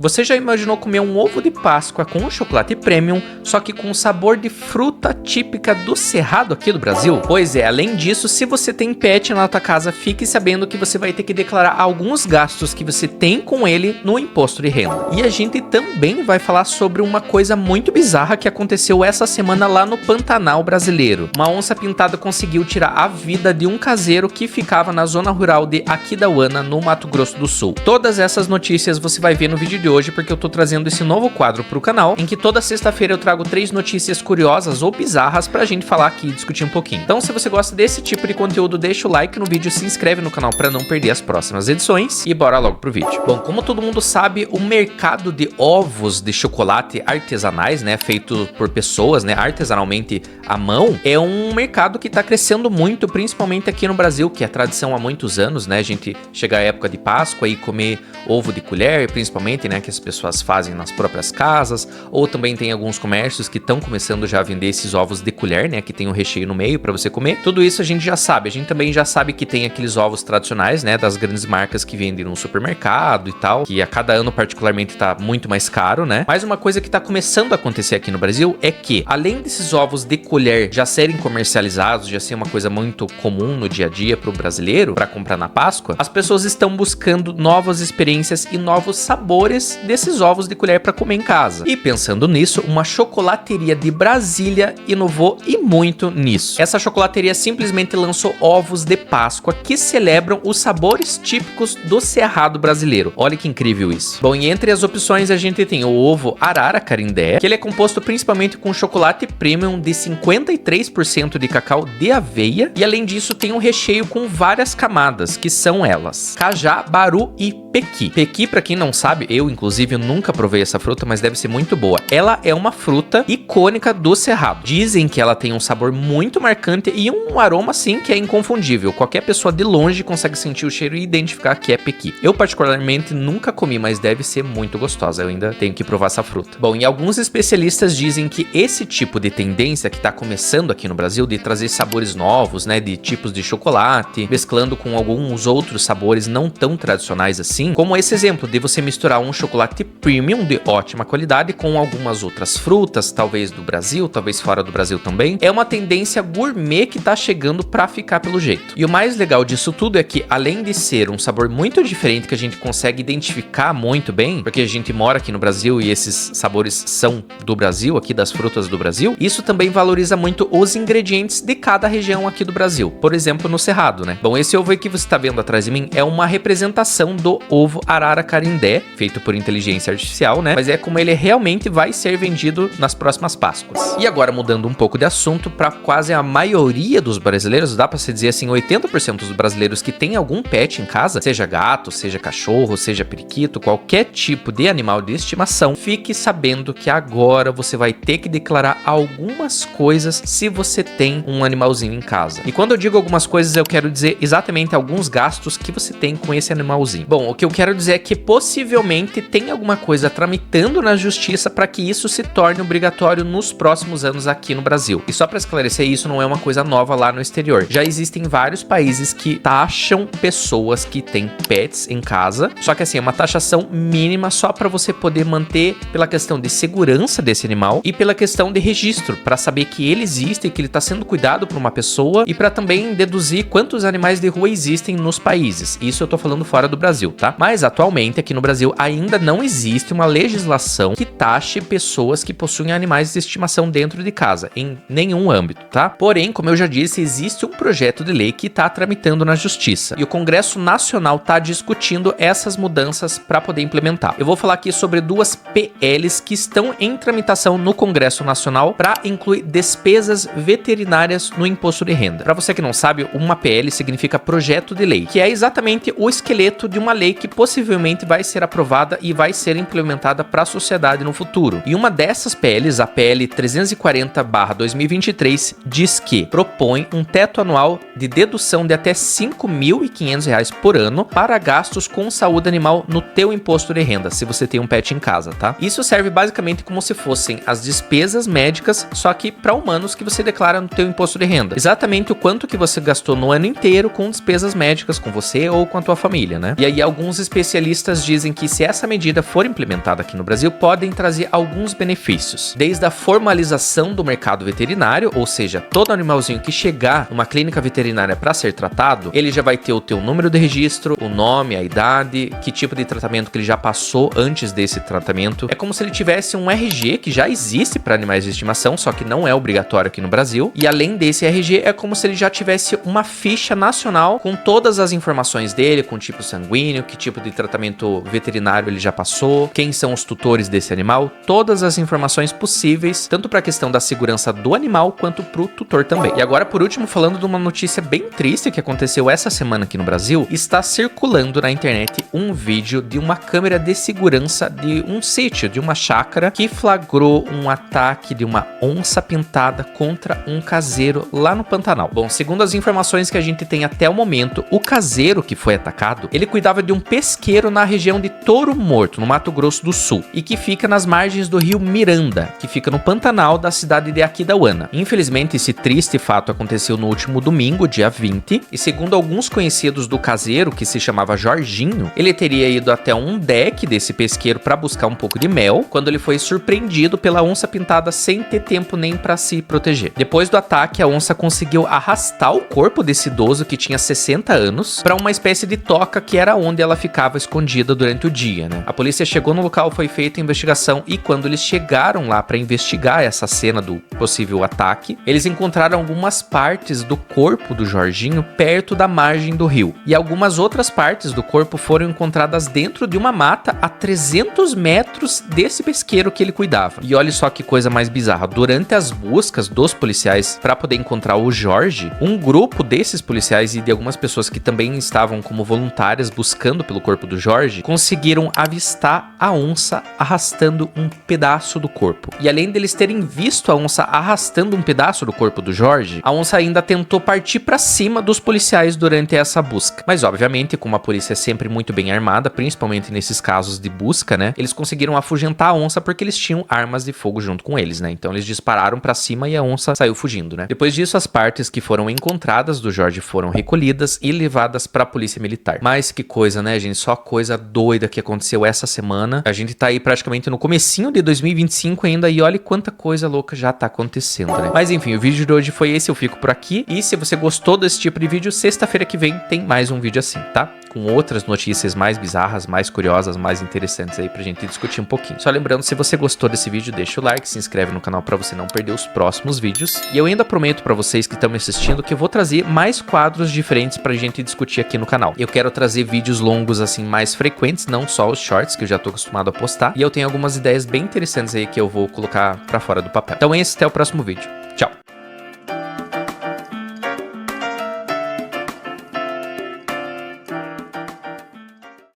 Você já imaginou comer um ovo de Páscoa com um chocolate premium, só que com sabor de fruta típica do Cerrado aqui do Brasil? Pois é, além disso, se você tem pet na tua casa, fique sabendo que você vai ter que declarar alguns gastos que você tem com ele no imposto de renda. E a gente também vai falar sobre uma coisa muito bizarra que aconteceu essa semana lá no Pantanal brasileiro. Uma onça pintada conseguiu tirar a vida de um caseiro que ficava na zona rural de Aquidauana, no Mato Grosso do Sul. Todas essas notícias você vai ver no vídeo de hoje, porque eu tô trazendo esse novo quadro pro canal, em que toda sexta-feira eu trago 3 notícias curiosas ou bizarras pra gente falar aqui e discutir um pouquinho. Então, se você gosta desse tipo de conteúdo, deixa o like no vídeo, se inscreve no canal pra não perder as próximas edições e bora logo pro vídeo. Bom, como todo mundo sabe, o mercado de ovos de chocolate artesanais, né, feito por pessoas, né, artesanalmente à mão, é um mercado que tá crescendo muito, principalmente aqui no Brasil, que é tradição há muitos anos, né, a gente chega à época de Páscoa e comer ovo de colher, principalmente, né, que as pessoas fazem nas próprias casas, ou também tem alguns comércios que estão começando já a vender esses ovos de colher, né, que tem um recheio no meio para você comer. Tudo isso a gente já sabe. A gente também já sabe que tem aqueles ovos tradicionais, né, das grandes marcas que vendem no supermercado e tal, que a cada ano particularmente tá muito mais caro, né? Mas uma coisa que tá começando a acontecer aqui no Brasil é que, além desses ovos de colher já serem comercializados, já ser uma coisa muito comum no dia a dia pro brasileiro, para comprar na Páscoa, as pessoas estão buscando novas experiências e novos sabores desses ovos de colher para comer em casa. E pensando nisso, uma chocolateria de Brasília inovou e muito nisso. Essa chocolateria simplesmente lançou ovos de Páscoa que celebram os sabores típicos do Cerrado brasileiro. Olha que incrível isso. Bom, e entre as opções a gente tem o ovo Arara Carindé, que ele é composto principalmente com chocolate premium de 53% de cacau de aveia, e além disso tem um recheio com várias camadas, que são elas: cajá, baru e pequi. Pequi, pra quem não sabe, eu inclusive nunca provei essa fruta, mas deve ser muito boa. Ela é uma fruta icônica do Cerrado. Dizem que ela tem um sabor muito marcante e um aroma assim que é inconfundível. Qualquer pessoa de longe consegue sentir o cheiro e identificar que é pequi. Eu particularmente nunca comi, mas deve ser muito gostosa. Eu ainda tenho que provar essa fruta. Bom, e alguns especialistas dizem que esse tipo de tendência que tá começando aqui no Brasil, de trazer sabores novos, né, de tipos de chocolate, mesclando com alguns outros sabores não tão tradicionais assim, como esse exemplo de você misturar um chocolate premium de ótima qualidade com algumas outras frutas, talvez do Brasil, talvez fora do Brasil também, é uma tendência gourmet que tá chegando pra ficar pelo jeito. E o mais legal disso tudo é que, além de ser um sabor muito diferente que a gente consegue identificar muito bem, porque a gente mora aqui no Brasil e esses sabores são do Brasil, aqui das frutas do Brasil, isso também valoriza muito os ingredientes de cada região aqui do Brasil. Por exemplo, no Cerrado, né? Bom, esse ovo aí que você tá vendo atrás de mim é uma representação do ovo Arara Carindé, feito por inteligência artificial, né? Mas é como ele realmente vai ser vendido nas próximas Páscoas. E agora, mudando um pouco de assunto, para quase a maioria dos brasileiros, dá pra se dizer assim, 80% dos brasileiros que tem algum pet em casa, seja gato, seja cachorro, seja periquito, qualquer tipo de animal de estimação, fique sabendo que agora você vai ter que declarar algumas coisas se você tem um animalzinho em casa. E quando eu digo algumas coisas, eu quero dizer exatamente alguns gastos que você tem com esse animalzinho. Bom, o que eu quero dizer é que possivelmente tem alguma coisa tramitando na justiça para que isso se torne obrigatório nos próximos anos aqui no Brasil. E só para esclarecer, isso não é uma coisa nova lá no exterior. Já existem vários países que taxam pessoas que têm pets em casa, só que assim, é uma taxação mínima só para você poder manter pela questão de segurança desse animal e pela questão de registro, para saber que ele existe e que ele está sendo cuidado por uma pessoa, e para também deduzir quantos animais de rua existem nos países. Isso eu tô falando fora do Brasil, tá? Mas atualmente aqui no Brasil ainda não existe uma legislação que taxe pessoas que possuem animais de estimação dentro de casa, em nenhum âmbito, tá? Porém, como eu já disse, existe um projeto de lei que está tramitando na justiça, e o Congresso Nacional está discutindo essas mudanças para poder implementar. Eu vou falar aqui sobre duas PLs que estão em tramitação no Congresso Nacional para incluir despesas veterinárias no imposto de renda. Para você que não sabe, uma PL significa projeto de lei, que é exatamente o esqueleto de uma lei que possivelmente vai ser aprovada e vai ser implementada para a sociedade no futuro. E uma dessas PLs, a PL 340/2023, diz que propõe um teto anual de dedução de até R$ 5.500 por ano para gastos com saúde animal no teu imposto de renda, se você tem um pet em casa, tá? Isso serve basicamente como se fossem as despesas médicas, só que para humanos, que você declara no teu imposto de renda. Exatamente o quanto que você gastou no ano inteiro com despesas médicas com você ou com a tua família, né? E aí alguns especialistas dizem que se essa medida for implementada aqui no Brasil, podem trazer alguns benefícios. Desde a formalização do mercado veterinário, ou seja, todo animalzinho que chegar numa clínica veterinária para ser tratado, ele já vai ter o teu número de registro, o nome, a idade, que tipo de tratamento que ele já passou antes desse tratamento. É como se ele tivesse um RG que já existe para animais de estimação, só que não é obrigatório aqui no Brasil. E além desse RG, é como se ele já tivesse uma ficha nacional com todas as informações dele, com tipo sanguíneo, que tipo de tratamento veterinário ele já passou, quem são os tutores desse animal, todas as informações possíveis, tanto para a questão da segurança do animal, quanto para o tutor também. E agora, por último, falando de uma notícia bem triste que aconteceu essa semana aqui no Brasil, está circulando na internet um vídeo de uma câmera de segurança de um sítio, de uma chácara, que flagrou um ataque de uma onça pintada contra um caseiro lá no Pantanal. Bom, segundo as informações que a gente tem até o momento, o caseiro que foi atacado, ele cuidava de um pesqueiro na região de Touro Morto, no Mato Grosso do Sul, e que fica nas margens do rio Miranda, que fica no Pantanal da cidade de Aquidauana. Infelizmente, esse triste fato aconteceu no último domingo, dia 20, e segundo alguns conhecidos do caseiro, que se chamava Jorginho, ele teria ido até um deck desse pesqueiro para buscar um pouco de mel, quando ele foi surpreendido pela onça pintada sem ter tempo nem para se proteger. Depois do ataque, a onça conseguiu arrastar o corpo desse idoso que tinha 60 anos para uma espécie de toca que era onde ela ficava escondida durante o dia, né? A polícia chegou no local, foi feita a investigação e quando eles chegaram lá para investigar essa cena do possível ataque, eles encontraram algumas partes do corpo do Jorginho perto da margem do rio. E algumas outras partes do corpo foram encontradas dentro de uma mata a 300 metros desse pesqueiro que ele cuidava. E olha só que coisa mais bizarra. Durante as buscas dos policiais para poder encontrar o Jorge, um grupo desses policiais e de algumas pessoas que também estavam como voluntárias buscando pelo corpo do Jorge, conseguiram avistar a onça arrastando um pedaço do corpo. E além deles terem visto a onça arrastando um pedaço do corpo do Jorge, a onça ainda tentou partir para cima dos policiais durante essa busca. Mas obviamente, como a polícia é sempre muito bem armada, principalmente nesses casos de busca, né, eles conseguiram afugentar a onça porque eles tinham armas de fogo junto com eles, né? Então eles dispararam para cima e a onça saiu fugindo, né? Depois disso, as partes que foram encontradas do Jorge foram recolhidas e levadas para a polícia militar. Mas que coisa, né, gente? Só coisa doida que aconteceu essa semana. A gente tá aí praticamente no comecinho de 2025 ainda e olha quanta coisa louca já tá acontecendo, né? Mas enfim, o vídeo de hoje foi esse, eu fico por aqui. E se você gostou desse tipo de vídeo, sexta-feira que vem tem mais um vídeo assim, tá? Com outras notícias mais bizarras, mais curiosas, mais interessantes aí pra gente discutir um pouquinho. Só lembrando, se você gostou desse vídeo, deixa o like, se inscreve no canal pra você não perder os próximos vídeos. E eu ainda prometo pra vocês que estão me assistindo que eu vou trazer mais quadros diferentes pra gente discutir aqui no canal. Eu quero trazer vídeos longos assim mais frequentes, não só os shorts que eu já tô acostumado a postar. E eu tenho algumas ideias bem interessantes aí que eu vou colocar pra fora do papel. Então é isso, até o próximo vídeo. Tchau!